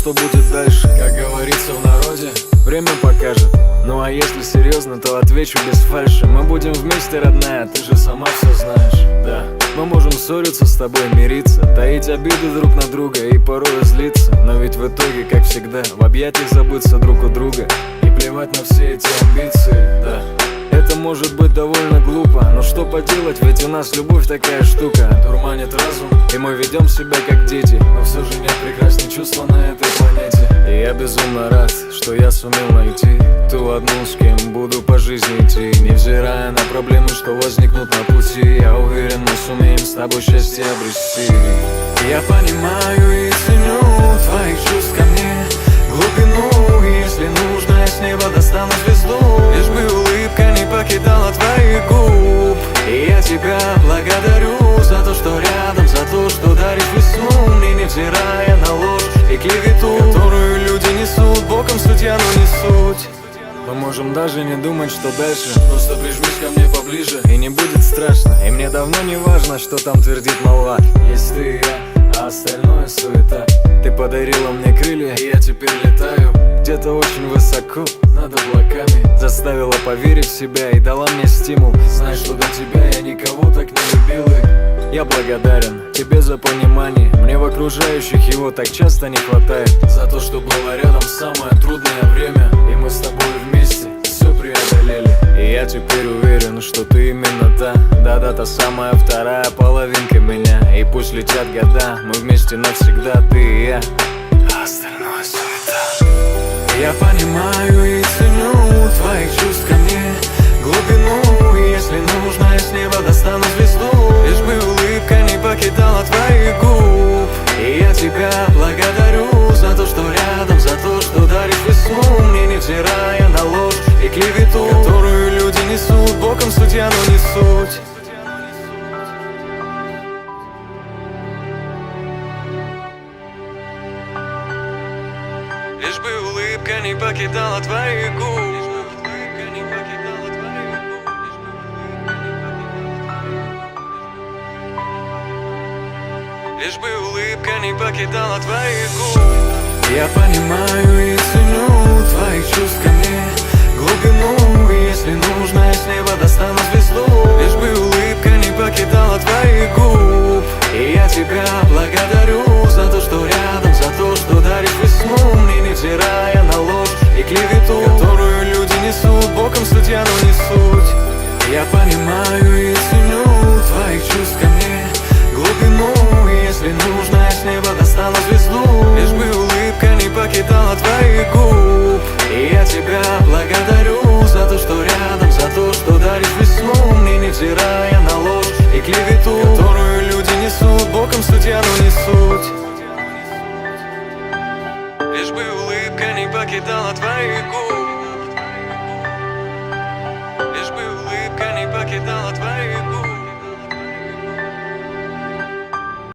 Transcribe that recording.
что будет дальше. Как говорится в народе, время покажет. Ну а если серьезно, то отвечу без фальши. Мы будем вместе, родная, ты же сама все знаешь. Да, мы можем ссориться с тобой, мириться, таить обиды друг на друга и порой злиться. Но ведь в итоге, как всегда, в объятиях забыться друг у друга и плевать на все эти амбиции, да. Это может быть довольно глупо, но что поделать, ведь у нас любовь такая штука. Дурманит разум, и мы ведем себя как дети, но все же нет прекрасней чувства на этой планете. И я безумно рад, что я сумел найти ту одну, с кем буду по жизни идти. Невзирая на проблемы, что возникнут на пути, я уверен, мы сумеем с тобой счастье обрести. Я понимаю и ценю твоих чувств ко мне, глубину, и если нужно, я с неба достану звезду. Лишь бы улыбка не покидала твоих губ. И я тебя благодарю за то, что рядом, за то, что даришь весну мне, невзирая на ложь и клевету, которую люди несут боком, судья, но не суть. Мы можем даже не думать, что дальше. Просто прижмись ко мне поближе, и не будет страшно. И мне давно не важно, что там твердит молва. Есть ты и я, а остальное суета. Ты подарила мне крылья, и я теперь летаю где-то очень высоко над облаками. Заставила поверить в себя и дала мне стимул. Знай, что до тебя я никого так не любил. И я благодарен тебе за понимание. Мне в окружающих его так часто не хватает. За то, что было рядом в самое трудное время, и мы с тобой вместе все преодолели. И я теперь уверен, что ты именно та, да-да, та самая вторая половинка меня. И пусть летят года, мы вместе навсегда, ты и я, а остальное суета. Я понимаю и ценю твоих чувств ко мне, глубину, и если нужно, я с неба достану звезду. Лишь бы улыбка не покидала твоих губ. И я тебя благодарю за то, что рядом, за то, что даришь весну мне, невзирая на ложь и клевету, которую люди несут боком, судья, но не суть. Лишь бы улыбка не покидала твоих губ. Лишь бы улыбка не покидала твоих губ. Я понимаю и ценю твоих чувств ко мне, глубину, и если нужно, я с неба достану звезду. Лишь бы улыбка не покидала твоих губ. И я тебя благодарю за то, что рядом, за то, что даришь весну мне, невзирая на ложь и клевету, которую люди несут боком, судья, но не суть. Я понимаю и ценю твоих чувств ко мне, глубину, и если нужно, я с неба достану звезду. Лишь бы улыбка не покидала твоих губ. И я тебя благодарю за то, что рядом, за то, что даришь весну мне, невзирая на ложь и клевету, которую люди несут боком, судья, но не суть. Лишь бы улыбка не покидала твоих губ.